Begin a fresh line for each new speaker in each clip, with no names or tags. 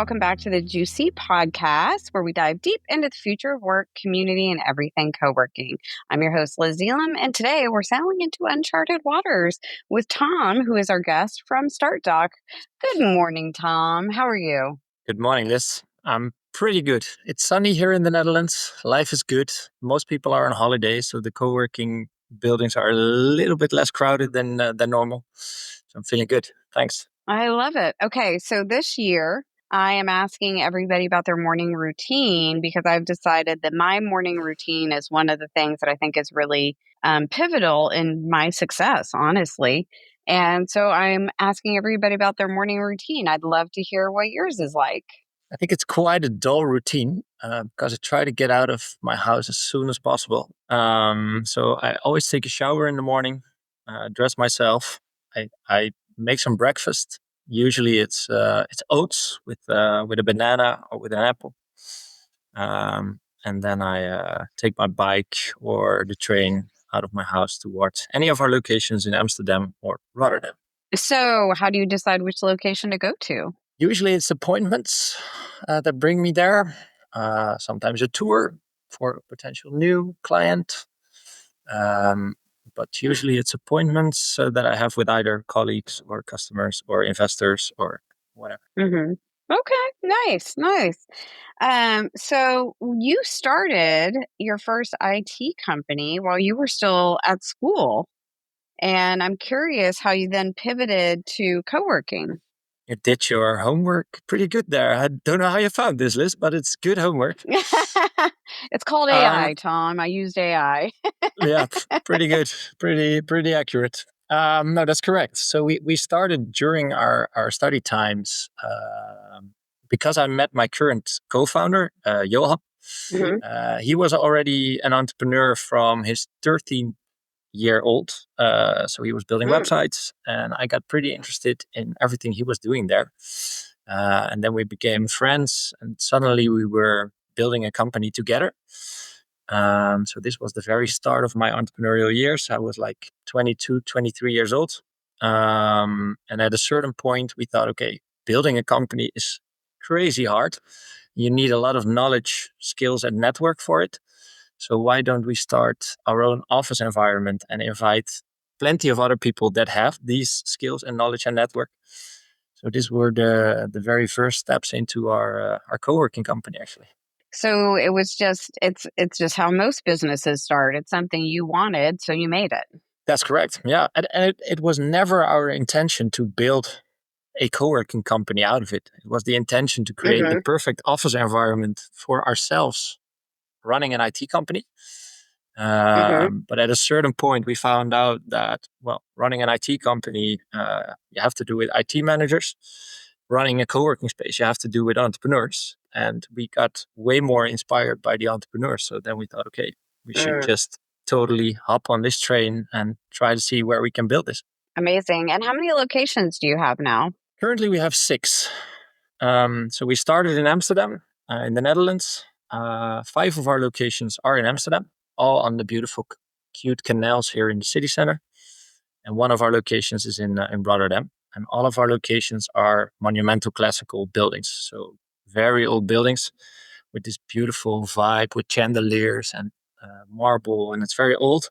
Welcome back to the GCUC Podcast, where we dive deep into the future of work, community, and everything coworking. I'm your host, Liz Elam, and today we're sailing into uncharted waters with Thom, who is our guest from StartDock. Good morning, Thom. How are you?
Good morning, Liz. I'm pretty good. It's sunny here in the Netherlands. Life is good. Most people are on holiday, so the co-working buildings are a little bit less crowded than normal. So I'm feeling good. Thanks.
I love it. Okay, so this year I am asking everybody about their morning routine because I've decided that my morning routine is one of the things that I think is really pivotal in my success, honestly. And so I'm asking everybody about their morning routine. I'd love to hear what yours is like.
I think it's quite a dull routine because I try to get out of my house as soon as possible. So I always take a shower in the morning, dress myself. I make some breakfast. Usually it's oats with a banana or with an apple. And then I take my bike or the train out of my house towards any of our locations in Amsterdam or Rotterdam.
So how do you decide which location to go to?
Usually it's appointments that bring me there. Sometimes a tour for a potential new client. But usually it's appointments that I have with either colleagues or customers or investors or whatever.
Mm-hmm. Okay, nice. So you started your first IT company while you were still at school. And I'm curious how you then pivoted to co-working.
You did your homework pretty good there. I don't know how you found this list, but it's good homework.
It's called AI, Thom. I used AI.
Yeah, pretty good. Pretty accurate. No, that's correct. So we started during our study times because I met my current co-founder, Johan.
Mm-hmm.
He was already an entrepreneur from his 13-year-old. So he was building websites, and I got pretty interested in everything he was doing there. And then we became friends, and suddenly we were building a company together. So this was the very start of my entrepreneurial years. I was like 22, 23 years old. And at a certain point, we thought, okay, building a company is crazy hard. You need a lot of knowledge, skills, and network for it. So why don't we start our own office environment and invite plenty of other people that have these skills and knowledge and network? So these were the very first steps into our co-working company, actually.
So it was just it's just how most businesses start. It's something you wanted, so you made it.
That's correct. Yeah, and it was never our intention to build a co-working company out of it. It was the intention to create the perfect office environment for ourselves, running an IT company. But at a certain point, we found out that, well, running an IT company, you have to do with IT managers. Running a co-working space, you have to do with entrepreneurs. And we got way more inspired by the entrepreneurs. So then we thought, okay, we should just totally hop on this train and try to see where we can build this.
Amazing. And how many locations do you have now?
Currently, we have 6. So we started in Amsterdam, in the Netherlands. 5 of our locations are in Amsterdam, all on the beautiful, cute canals here in the city center. And one of our locations is in Rotterdam. And all of our locations are monumental classical buildings. So very old buildings with this beautiful vibe with chandeliers and marble. And it's very old.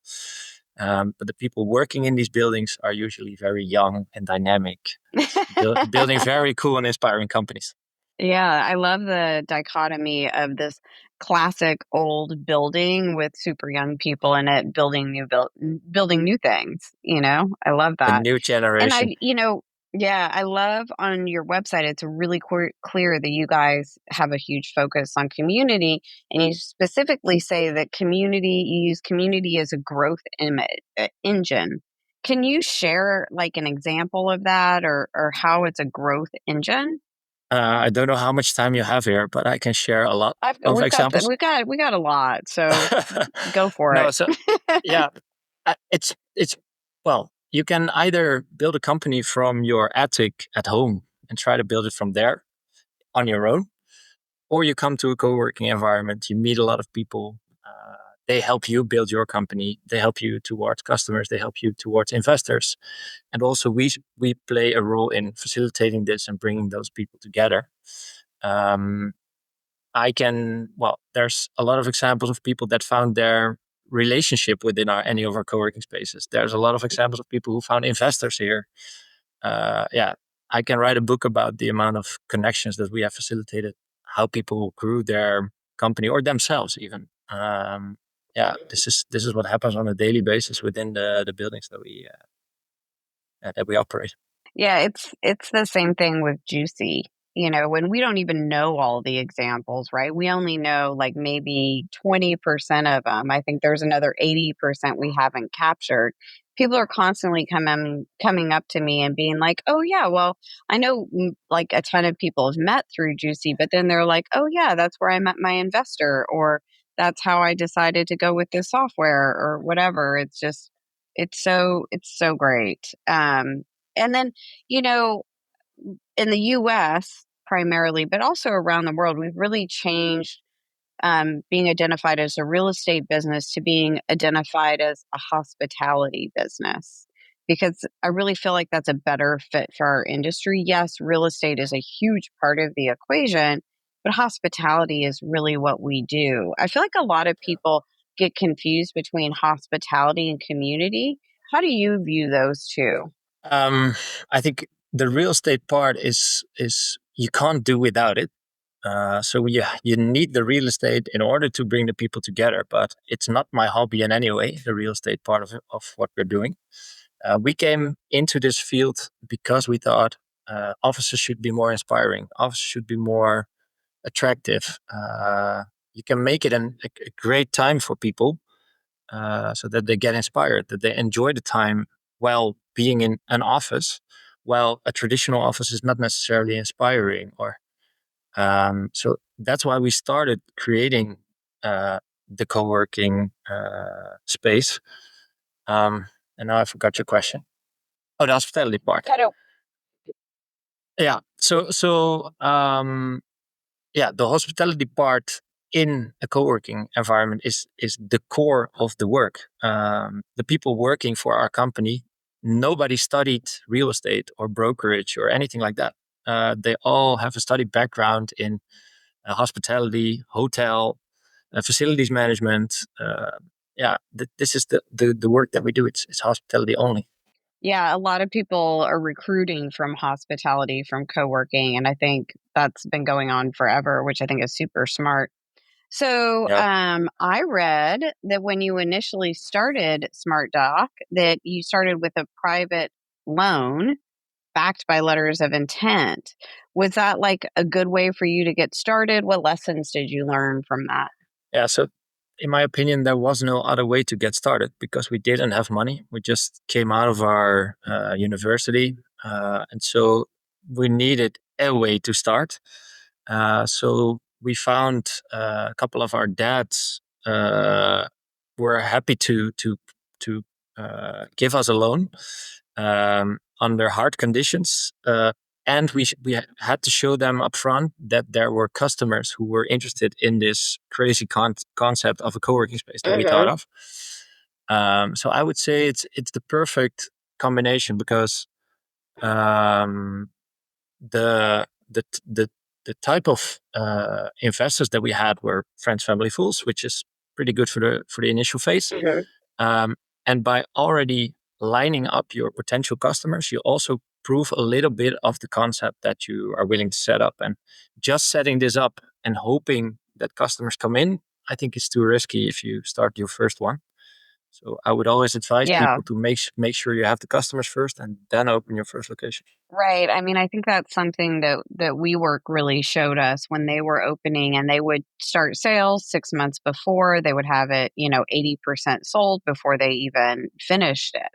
But the people working in these buildings are usually very young and dynamic, building very cool and inspiring companies.
Yeah, I love the dichotomy of this classic old building with super young people in it building new things, I love
The
that.
new generation.
And I love on your website it's really clear that you guys have a huge focus on community, and you specifically say that you use community as a growth engine. Can you share like an example of that or how it's a growth engine?
I don't know how much time you have here, but I can share a lot of examples.
We got a lot, so go for
No,
it.
so yeah, it's well, you can either build a company from your attic at home and try to build it from there on your own, or you come to a co-working environment. You meet a lot of people. They help you build your company. They help you towards customers. They help you towards investors. And also we play a role in facilitating this and bringing those people together. Um, there's a lot of examples of people that found their relationship within any of our co-working spaces. There's a lot of examples of people who found investors here. I can write a book about the amount of connections that we have facilitated, how people grew their company or themselves even. This is what happens on a daily basis within the buildings that we operate.
Yeah, it's the same thing with Juicy. When we don't even know all the examples, right? We only know like maybe 20% of them. I think there's another 80% we haven't captured. People are constantly coming up to me and being like, "Oh yeah, well, I know like a ton of people have met through Juicy, but then they're like, "Oh yeah, that's where I met my investor," or "That's how I decided to go with this software," or whatever. It's so great. And then, you know, in the US primarily, but also around the world, we've really changed being identified as a real estate business to being identified as a hospitality business. Because I really feel like that's a better fit for our industry. Yes, real estate is a huge part of the equation, but hospitality is really what we do. I feel like a lot of people get confused between hospitality and community. How do you view those two?
I think the real estate part is you can't do without it. So you need the real estate in order to bring the people together. But it's not my hobby in any way. The real estate part of what we're doing. We came into this field because we thought offices should be more inspiring. Offices should be more attractive. You can make it a great time for people so that they get inspired, that they enjoy the time while being in an office, while a traditional office is not necessarily inspiring. So that's why we started creating the co-working space. And now I forgot your question. Oh, the hospitality part. Yeah. The hospitality part in a co-working environment is the core of the work. The people working for our company, nobody studied real estate or brokerage or anything like that. They all have a study background in hospitality, hotel, facilities management. This is the work that we do. It's hospitality only.
Yeah, a lot of people are recruiting from hospitality, from co-working, and I think that's been going on forever, which I think is super smart. So,
Yeah.
I read that when you initially started SmartDock, that you started with a private loan backed by letters of intent. Was that like a good way for you to get started? What lessons did you learn from that?
Yeah. So, in my opinion, there was no other way to get started because we didn't have money. We just came out of our university. And so we needed a way to start. So we found a couple of our dads were happy to give us a loan under hard conditions. And we had to show them upfront that there were customers who were interested in this crazy concept of a co-working space that we thought of. So I would say it's the perfect combination because the the the the type of investors that we had were friends, family, fools, which is pretty good for the initial phase. And by already lining up your potential customers, you also prove a little bit of the concept that you are willing to set up. And just setting this up and hoping that customers come in, I think is too risky if you start your first one. So I would always advise
Yeah.
people to make sure you have the customers first and then open your first location.
Right. I mean, I think that's something that WeWork really showed us when they were opening, and they would start sales 6 months before. They would have it, 80% sold before they even finished it.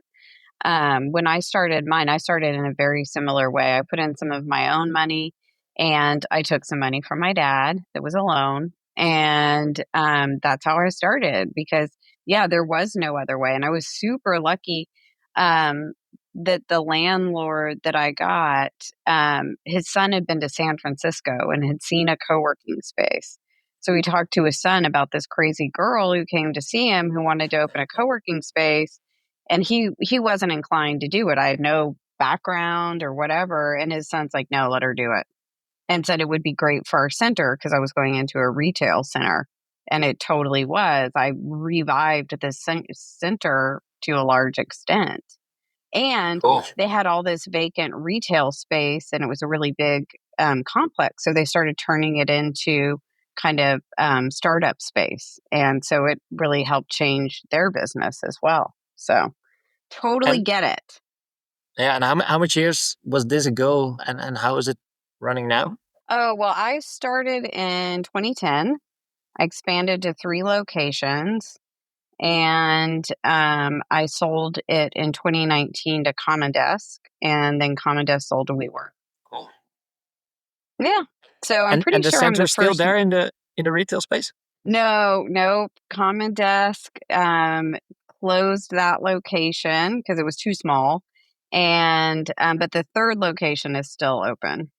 When I started mine, I started in a very similar way. I put in some of my own money, and I took some money from my dad that was a loan. And that's how I started because, yeah, there was no other way. And I was super lucky um, that the landlord that I got, his son had been to San Francisco and had seen a co working space. So he talked to his son about this crazy girl who came to see him who wanted to open a co working space, and he wasn't inclined to do it. I had no background or whatever, and his son's like, "No, let her do it." and said it would be great for our center because I was going into a retail center. And it totally was. I revived the center to a large extent. And
Cool.
they had all this vacant retail space, and it was a really big complex. So they started turning it into kind of startup space. And so it really helped change their business as well. So totally
And
get it.
yeah, and how much years was this ago, and how is it running now?
Oh, well, I started in 2010. I expanded to 3 locations, and I sold it in 2019 to Common Desk, and then Common Desk sold to WeWork.
Cool.
Yeah. So I'm pretty
And the
sure I'm
center
the
is still
first.
there in the retail space?
No, Common Desk closed that location because it was too small, and but the third location is still open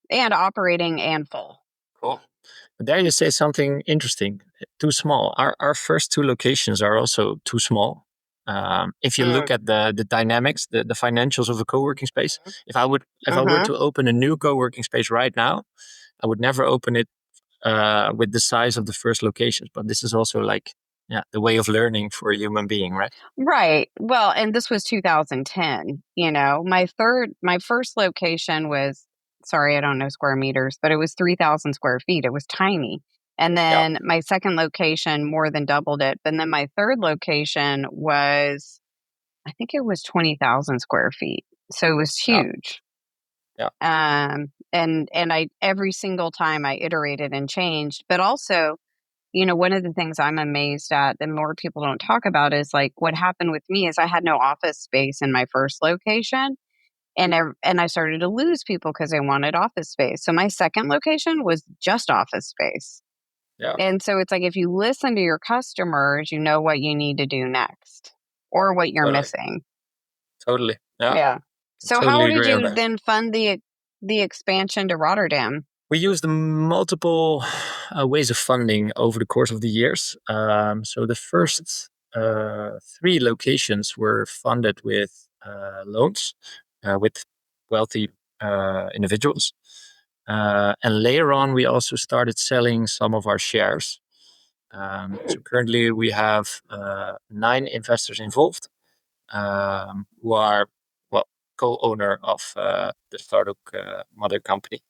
and operating and full.
Cool. But there you say something interesting. Too small. Our first 2 locations are also too small. If you
Mm.
look at the dynamics, the financials of a co-working space, if I were
Uh-huh.
to open a new co-working space right now, I would never open it with the size of the first locations. But this is also like, yeah, the way of learning for a human being, right?
Right. Well, and this was 2010, my first location was, sorry, I don't know square meters, but it was 3,000 square feet. It was tiny. And
Yeah,
then my second location more than doubled it. But then my third location was, I think it was 20,000 square feet. So it was
yeah,
huge.
yeah.
And I, every single time I iterated and changed, but also, one of the things I'm amazed at that more people don't talk about is like what happened with me is I had no office space in my first location, and I started to lose people because they wanted office space. So my second location was just office space.
Yeah,
And so it's like if you listen to your customers, you know what you need to do next or what you're
totally,
missing.
totally. Yeah,
Yeah.
I
So how
totally
did
agree on
you
that.
then fund the expansion to Rotterdam?
We used multiple ways of funding over the course of the years. So the first 3 locations were funded with loans with wealthy individuals. And later on, we also started selling some of our shares. So currently, we have 9 investors involved who are, well, co-owner of the StartDock mother company.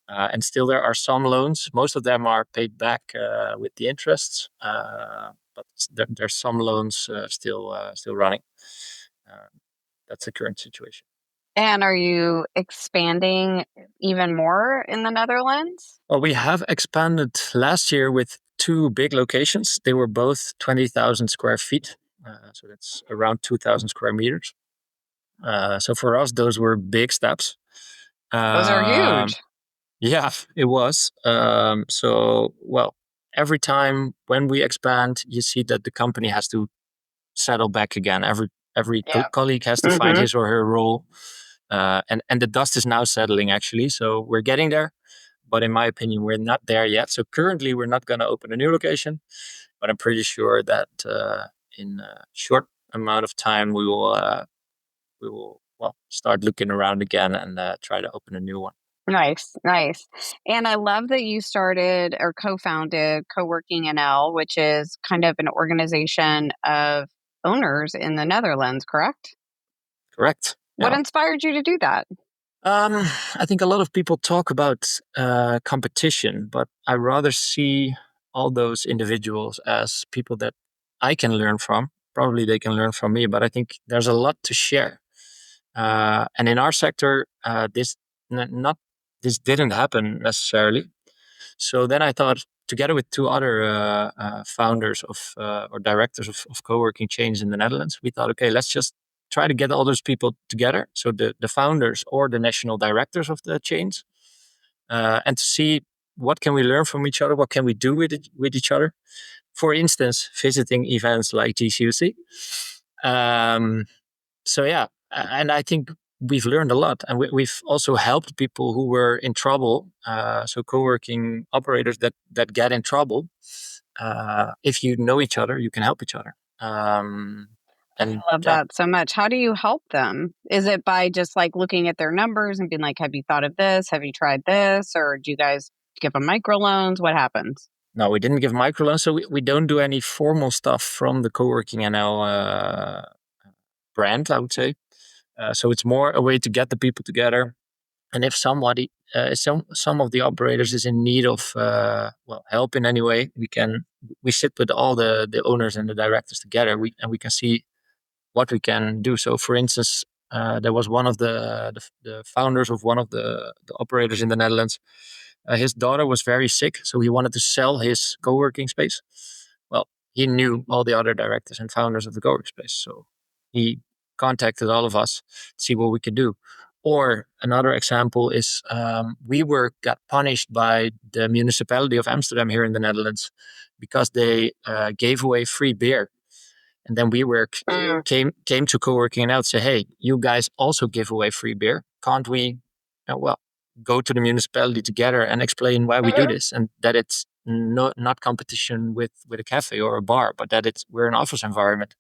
And still, there are some loans. Most of them are paid back with the interests, but there's some loans still running. Uh, that's the current situation.
And are you expanding even more in the Netherlands?
Well, we have expanded last year with 2 big locations. They were both 20,000 square feet, so that's around 2,000 square meters. So for us, those were big steps.
Those are
Um,
huge.
Yeah, it was. So, well, every time when we expand, you see that the company has to settle back again. Every
Yeah.
colleague has to find
Hmm.
his or her role, and the dust is now settling actually. So we're getting there, but in my opinion, we're not there yet. So currently, we're not going to open a new location, but I'm pretty sure that in a short amount of time we will well start looking around again and try to open a new one.
Nice, nice. And I love that you started or co-founded Coworking NL, which is kind of an organization of owners in the Netherlands, correct?
Correct.
What
Yeah.
inspired you to do that?
I think a lot of people talk about competition, but I rather see all those individuals as people that I can learn from. Probably they can learn from me, but I think there's a lot to share. And in our sector, not this didn't happen necessarily. So then I thought, together with 2 other founders of or directors of co-working chains in the Netherlands, we thought, okay, let's just try to get all those people together. So the founders or the national directors of the chains, and to see what can we learn from each other, what can we do with each other. For instance, visiting events like GCUC. Um, so yeah, and I think we've learned a lot, and we've also helped people who were in trouble. So co-working operators that get in trouble. If you know each other, you can help each other. Um, And
I love that so much. How do you help them? Is it by just like looking at their numbers and being like, have you thought of this? Have you tried this? Or do you guys give them microloans? What happens?
no, we didn't give microloans, so we don't do any formal stuff from the coworking NL brand, I would say. So it's more a way to get the people together. And if somebody, some of the operators is in need of help in any way, we sit with all the owners and the directors together. We can see what we can do. So, for instance, there was one of the founders of one of the operators in the Netherlands. His daughter was very sick, so he wanted to sell his co-working space. Well, he knew all the other directors and founders of the co-working space, so he contacted all of us to see what we could do. Or another example is got punished by the municipality of Amsterdam here in the Netherlands because they gave away free beer. And then came to co-working and out say, hey, you guys also give away free beer. Can't we, go to the municipality together and explain why we do this, and that it's not competition with a cafe or a bar, but that we're an office environment.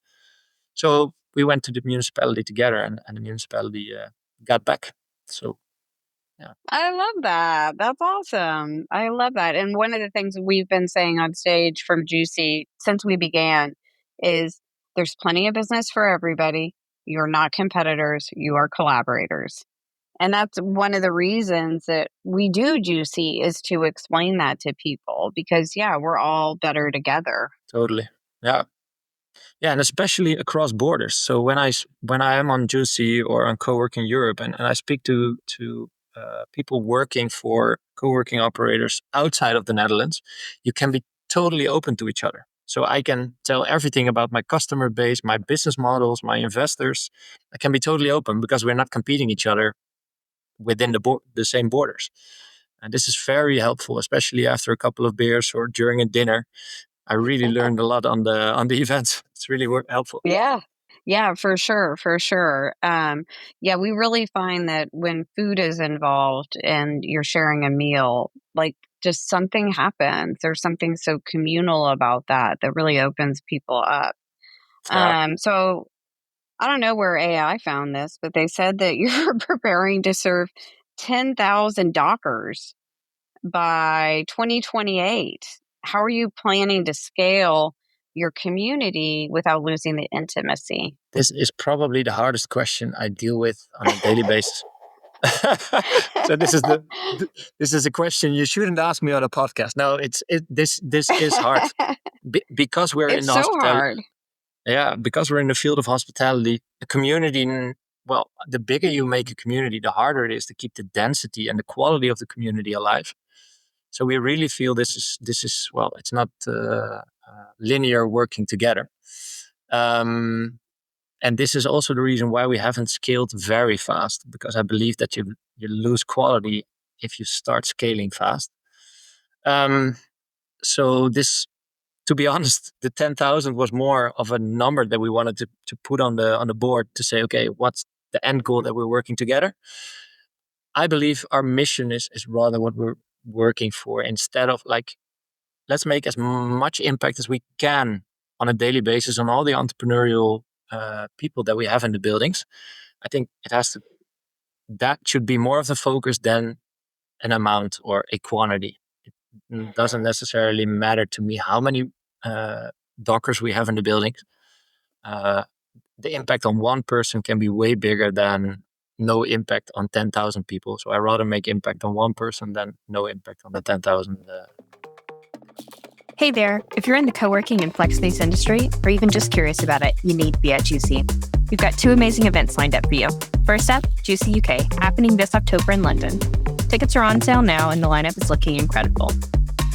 So we went to the municipality together, and the municipality got back. So, yeah.
I love that. That's awesome. I love that. And one of the things we've been saying on stage from Juicy since we began is there's plenty of business for everybody. You're not competitors, you are collaborators. And that's one of the reasons that we do Juicy, is to explain that to people because, we're all better together.
Totally. Yeah. Yeah, and especially across borders. So when I am on Juicy or on Co-working Europe, and I speak to people working for co-working operators outside of the Netherlands, you can be totally open to each other. So I can tell everything about my customer base, my business models, my investors. I can be totally open because we're not competing each other within the same borders. And this is very helpful, especially after a couple of beers or during a dinner. I really learned a lot on the events. It's really helpful.
Yeah, for sure. We really find that when food is involved and you're sharing a meal, like just something happens. There's something so communal about that really opens people up.
Yeah.
So I don't know where AI found this, but they said that you're preparing to serve 10,000 Dockers by 2028. How are you planning to scale your community without losing the intimacy?
This is probably the hardest question I deal with on a daily basis. So this is a question you shouldn't ask me on a podcast. No, this is hard because we're in the hospitality.
Hard.
Yeah, because we're in the field of hospitality, the community. Well, the bigger you make a community, the harder it is to keep the density and the quality of the community alive. So we really feel this is it's not linear working together. And this is also the reason why we haven't scaled very fast, because I believe that you lose quality if you start scaling fast. So this, to be honest, the 10,000 was more of a number that we wanted to put on the board to say, okay, what's the end goal that we're working together? I believe our mission is rather what we're working for, instead of let's make as much impact as we can on a daily basis on all the entrepreneurial people that we have in the buildings. I think that should be more of the focus than an amount or a quantity. It doesn't necessarily matter to me how many Dockers we have in the buildings. The impact on one person can be way bigger than no impact on 10,000 people. So I rather make impact on one person than no impact on the 10,000.
Hey there, if you're in the co-working and flex space industry, or even just curious about it, you need to be at Juicy. We've got 2 amazing events lined up for you. First up, GCUC, happening this October in London. Tickets are on sale now and the lineup is looking incredible.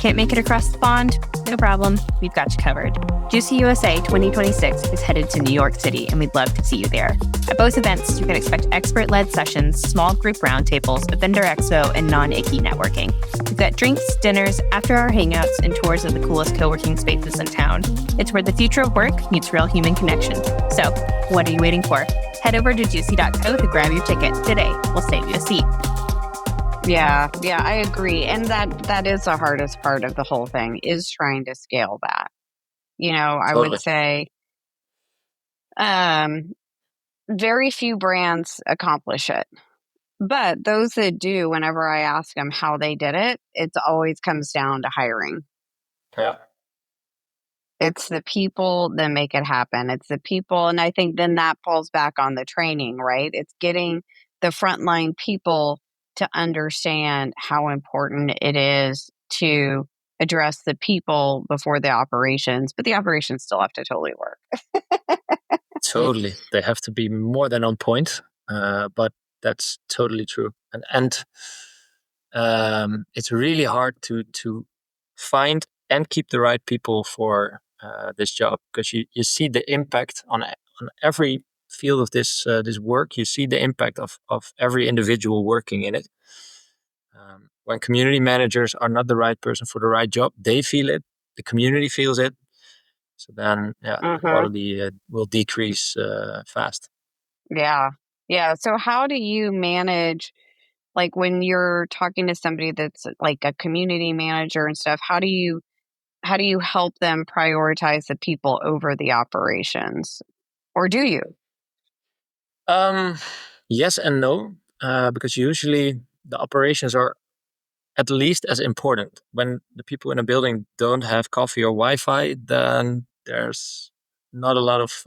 Can't make it across the pond? No problem, we've got you covered. Juicy USA 2026 is headed to New York City and we'd love to see you there. At both events, you can expect expert-led sessions, small group roundtables, a vendor expo, and non-icky networking. We've got drinks, dinners, after-hour hangouts, and tours of the coolest co-working spaces in town. It's where the future of work meets real human connection. So, what are you waiting for? Head over to juicy.co to grab your ticket today. We'll save you a seat.
Yeah, I agree. And that is the hardest part of the whole thing, is trying to scale that. I would say Very few brands accomplish it. But those that do, whenever I ask them how they did it, it always comes down to hiring.
Yeah.
It's the people that make it happen. It's the people. And I think then that falls back on the training, right? It's getting the frontline people to understand how important it is to address the people before the operations, but the operations still have to totally work.
Totally. They have to be more than on point, but that's totally true. And it's really hard to find and keep the right people for this job, because you see the impact on every field of this work. You see the impact of every individual working in it. When community managers are not the right person for the right job, they feel it. The community feels it. So then, the quality will decrease fast.
Yeah. Yeah. So how do you manage, like when you're talking to somebody that's like a community manager and stuff, how do you help them prioritize the people over the operations? Or do you?
Yes and no, because usually the operations are at least as important. When the people in a building don't have coffee or Wi-Fi, then there's not a lot of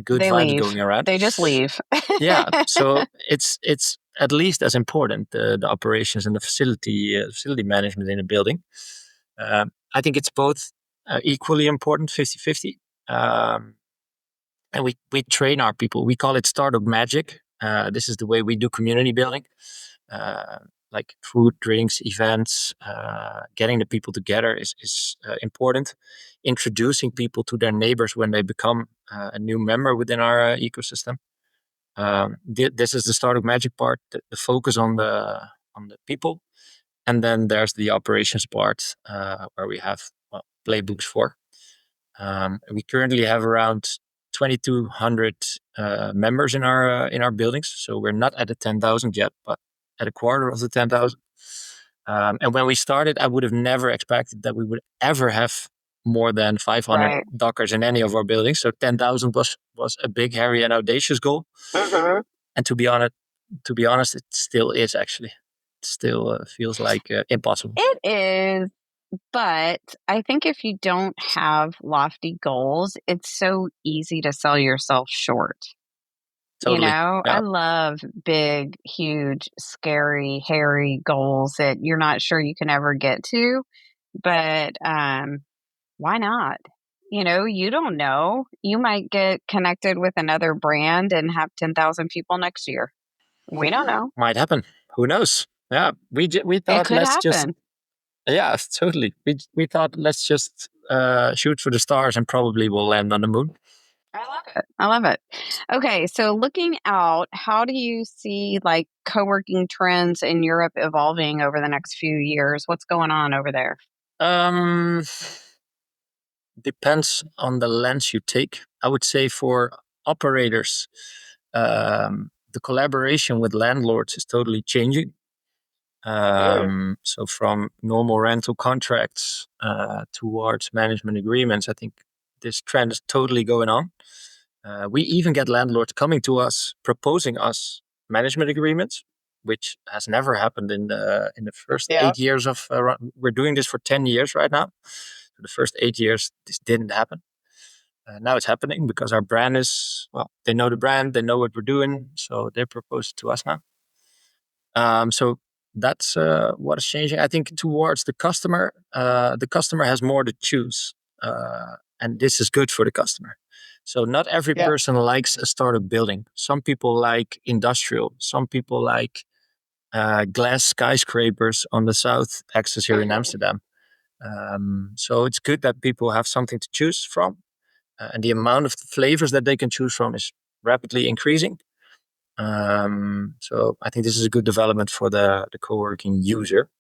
good
They
vibes
leave.
going around.
They just leave.
Yeah, so it's at least as important, the operations and the facility management in a building. I think it's both equally important, 50-50. And we train our people. We call it StartDock magic. This is the way we do community building, like food, drinks, events. Getting the people together is important. Introducing people to their neighbors when they become a new member within our ecosystem. This is the StartDock magic part, the focus on the people. And then there's the operations part, where we have playbooks for. We currently have around 2,200 members in our buildings, so we're not at the 10,000 yet, but at a quarter of the 10,000. And when we started, I would have never expected that we would ever have more than 500 dockers in any of our buildings. So 10,000 was a big, hairy, and audacious goal. And to be honest, it still is actually. It still feels like impossible.
It is. But I think if you don't have lofty goals, it's so easy to sell yourself short.
Totally.
Yeah. I love big, huge, scary, hairy goals that you're not sure you can ever get to. But why not? You don't know. You might get connected with another brand and have 10,000 people next year. We don't know.
Might happen. Who knows? Yeah, we thought
let's just.
Yeah, totally. We thought let's just shoot for the stars and probably we'll land on the moon.
I love it. Okay, so looking out, how do you see like co-working trends in Europe evolving over the next few years? What's going on over there?
Depends on the lens you take. I would say for operators, the collaboration with landlords is totally changing. So from normal rental contracts towards management agreements, I think this trend is totally going on. We even get landlords coming to us, proposing us management agreements, which has never happened in the first 8 years of. We're doing this for 10 years right now. So the first 8 years, this didn't happen. Now it's happening because our brand is, they know the brand, they know what we're doing, so they propose it to us now. So that's what is changing. I think towards the customer has more to choose, and this is good for the customer. So not every person likes a startup building. Some people like industrial. Some people like glass skyscrapers on the south axis here in Amsterdam. So it's good that people have something to choose from, and the amount of flavors that they can choose from is rapidly increasing. So I think this is a good development for the co-working user.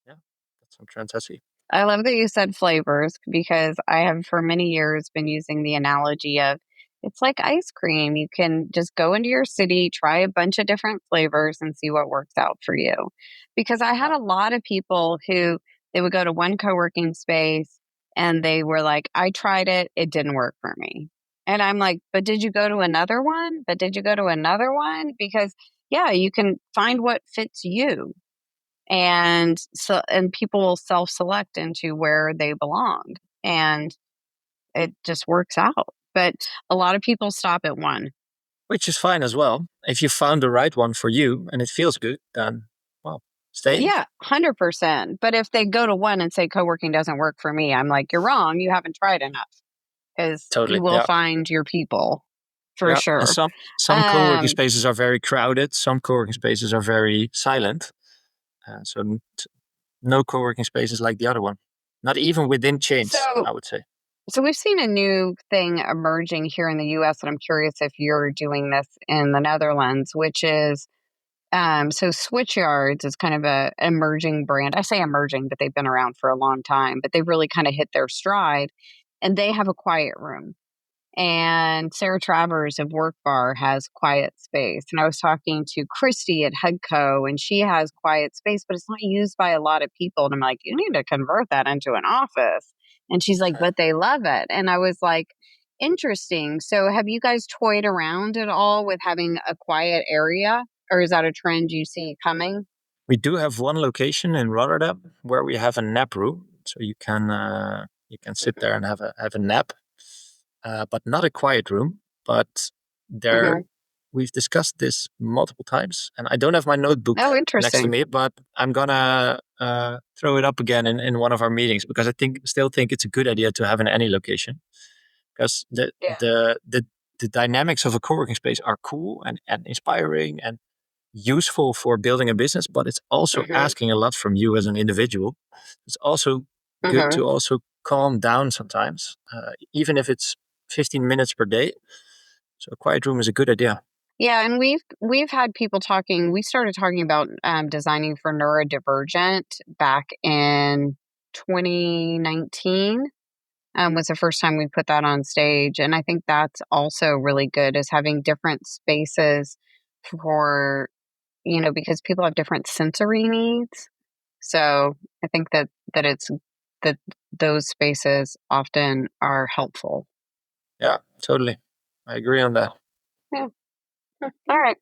That's some trends I see.
I love that you said flavors, because I have for many years been using the analogy of it's like ice cream. You can just go into your city, try a bunch of different flavors and see what works out for you. Because I had a lot of people who they would go to one co-working space and they were like, I tried it. It didn't work for me. And I'm like, but did you go to another one? But did you go to another one? Because yeah, you can find what fits you. And so, and people will self-select into where they belong. And it just works out. But a lot of people stop at one.
Which is fine as well. If you found the right one for you and it feels good, then, well, stay.
Yeah, 100%. But if they go to one and say co-working doesn't work for me, I'm like, you're wrong. You haven't tried enough, because
Totally.
you will
Yeah.
find your people for
Yeah.
sure.
And some co-working spaces are very crowded. Some co-working spaces are very silent. So no co-working spaces like the other one. Not even within chains, I would say.
So we've seen a new thing emerging here in the US, and I'm curious if you're doing this in the Netherlands, which is so Switchyards is kind of a emerging brand. I say emerging, but they've been around for a long time, but they've really kind of hit their stride, and they have a quiet room. And Sarah Travers of Work Bar has quiet space. And I was talking to Christy at Hudco, and she has quiet space, but it's not used by a lot of people. And I'm like, you need to convert that into an office. And she's like, but they love it. And I was like, interesting. So have you guys toyed around at all with having a quiet area? Or is that a trend you see coming?
We do have one location in Rotterdam where we have a nap room. So you can sit there and have a nap. But not a quiet room. But there, we've discussed this multiple times, and I don't have my notebook next to me, but I'm gonna throw it up again in one of our meetings, because I still think it's a good idea to have in any location, because the dynamics of a co-working space are cool and inspiring and useful for building a business, but it's also asking a lot from you as an individual. It's also good to also calm down sometimes, even if it's 15 minutes per day. So a quiet room is a good idea.
Yeah, and we've had people talking. We started talking about designing for neurodivergent back in 2019. Was the first time we put that on stage, and I think that's also really good, is having different spaces for, because people have different sensory needs. So I think that those spaces often are helpful.
Yeah, totally. I agree on that.
Yeah. All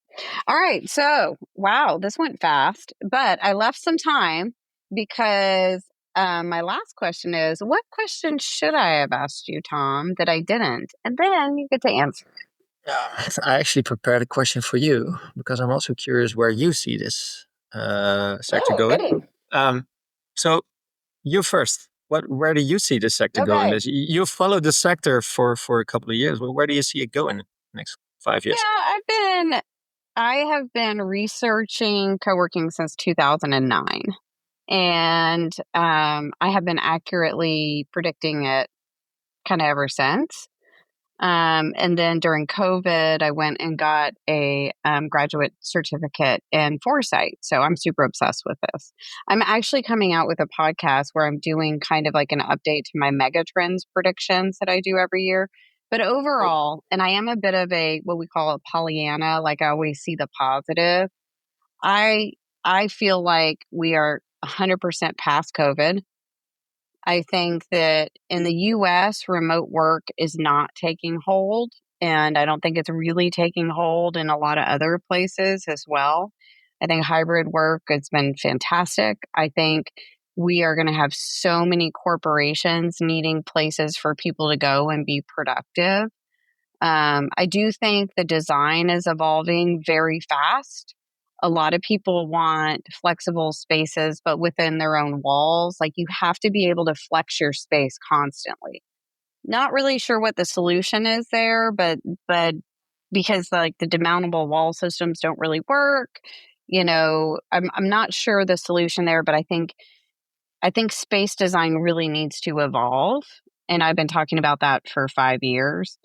right. So, wow, this went fast, but I left some time because my last question is, what question should I have asked you, Thom, that I didn't? And then you get to answer.
Yeah, I actually prepared a question for you, because I'm also curious where you see this sector going. So you first. Where do you see this sector going? You've followed the sector for a couple of years. Well, where do you see it going in the next 5 years?
Yeah, I have been researching co-working since 2009. And I have been accurately predicting it kind of ever since. And then during COVID, I went and got a graduate certificate in foresight. So I'm super obsessed with this. I'm actually coming out with a podcast where I'm doing kind of like an update to my megatrends predictions that I do every year. But overall, and I am a bit of what we call a Pollyanna, like I always see the positive. I feel like we are 100% past COVID. I think that in the US, remote work is not taking hold, and I don't think it's really taking hold in a lot of other places as well. I think hybrid work has been fantastic. I think we are going to have so many corporations needing places for people to go and be productive. I do think the design is evolving very fast. A lot of people want flexible spaces, but within their own walls. Like, you have to be able to flex your space constantly. Not really sure what the solution is there, but because like the demountable wall systems don't really work, I'm not sure the solution there, but I think space design really needs to evolve. And I've been talking about that for 5 years.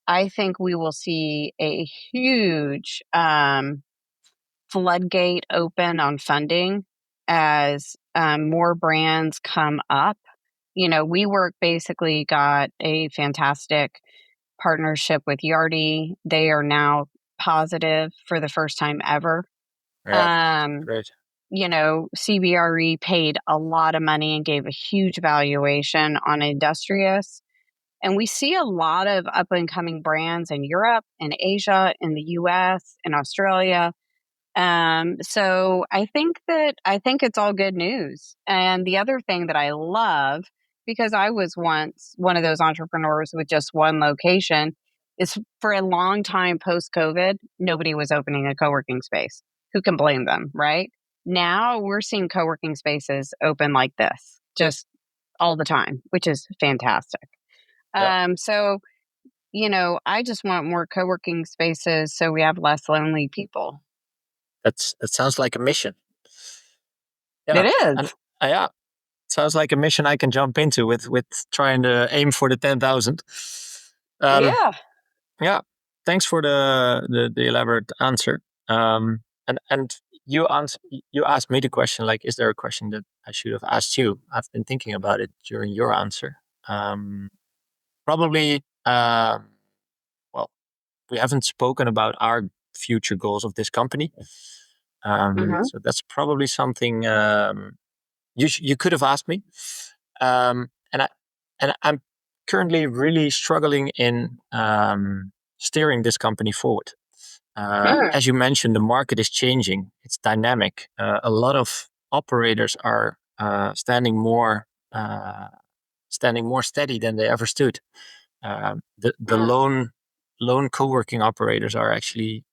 I think we will see a huge floodgate open on funding as more brands come up. WeWork basically got a fantastic partnership with Yardi. They are now positive for the first time ever.
Yeah, great.
CBRE paid a lot of money and gave a huge valuation on Industrious. And we see a lot of up and coming brands in Europe, in Asia, in the US, in Australia. So I think it's all good news. And the other thing that I love, because I was once one of those entrepreneurs with just one location, is for a long time post COVID, nobody was opening a co-working space. Who can blame them, right? Now we're seeing co-working spaces open like this, just all the time, which is fantastic.
Yeah.
So, I just want more co-working spaces so we have less lonely people.
That sounds like a mission. Yeah.
It is.
And, yeah. Sounds like a mission I can jump into with trying to aim for the 10,000.
Yeah.
Yeah. Thanks for the elaborate answer. And you asked me the question, like, is there a question that I should have asked you? I've been thinking about it during your answer. Probably, well, we haven't spoken about our future goals of this company. So that's probably something you could have asked me. And I'm currently really struggling in steering this company forward. As you mentioned, the market is changing. It's dynamic. A lot of operators are standing more steady than they ever stood. The lone co-working operators are actually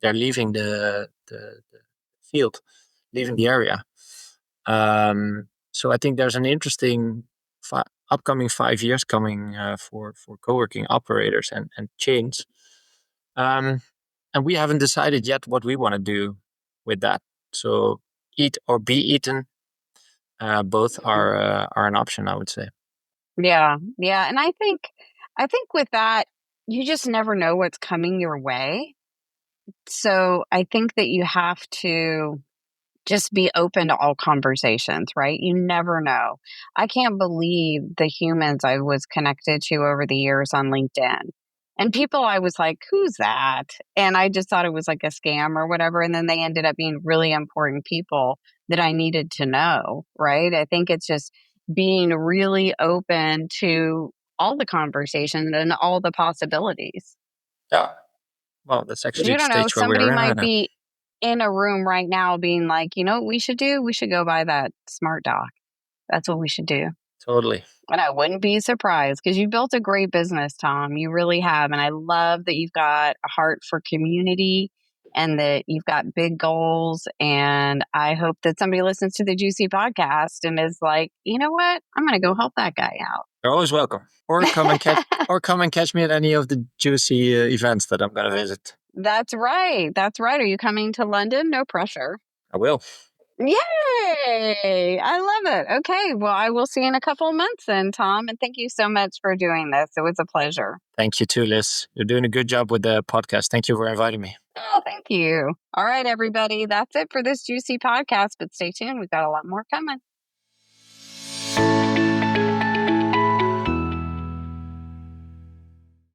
they're leaving the field, leaving the area. So I think there's an interesting upcoming 5 years coming for co-working operators and chains. And we haven't decided yet what we want to do with that. So eat or be eaten, both are an option, I would say.
Yeah. Yeah. And I think with that, you just never know what's coming your way. So I think that you have to just be open to all conversations, right? You never know. I can't believe the humans I was connected to over the years on LinkedIn. And people I was like, who's that? And I just thought it was like a scam or whatever. And then they ended up being really important people that I needed to know, right? I think it's just being really open to all the conversations and all the possibilities.
Yeah. Well, that's actually
You
the
don't know,
stage where
somebody
we're
might
at.
be in a room right now being like, you know what we should do? We should go buy that SmartDock. That's what we should do.
Totally.
And I wouldn't be surprised because you built a great business, Thom. You really have. And I love that you've got a heart for community and that you've got big goals. And I hope that somebody listens to the Juicy podcast and is like, you know what? I'm going to go help that guy out.
You're always welcome. Or come and catch me at any of the Juicy events that I'm going to visit.
That's right. That's right. Are you coming to London? No pressure.
I will.
Yay! I love it. Okay. Well, I will see you in a couple of months then, Thom. And thank you so much for doing this. It was a pleasure.
Thank you too, Liz. You're doing a good job with the podcast. Thank you for inviting me.
Oh, thank you. All right, everybody. That's it for this Juicy podcast, but stay tuned. We've got a lot more coming.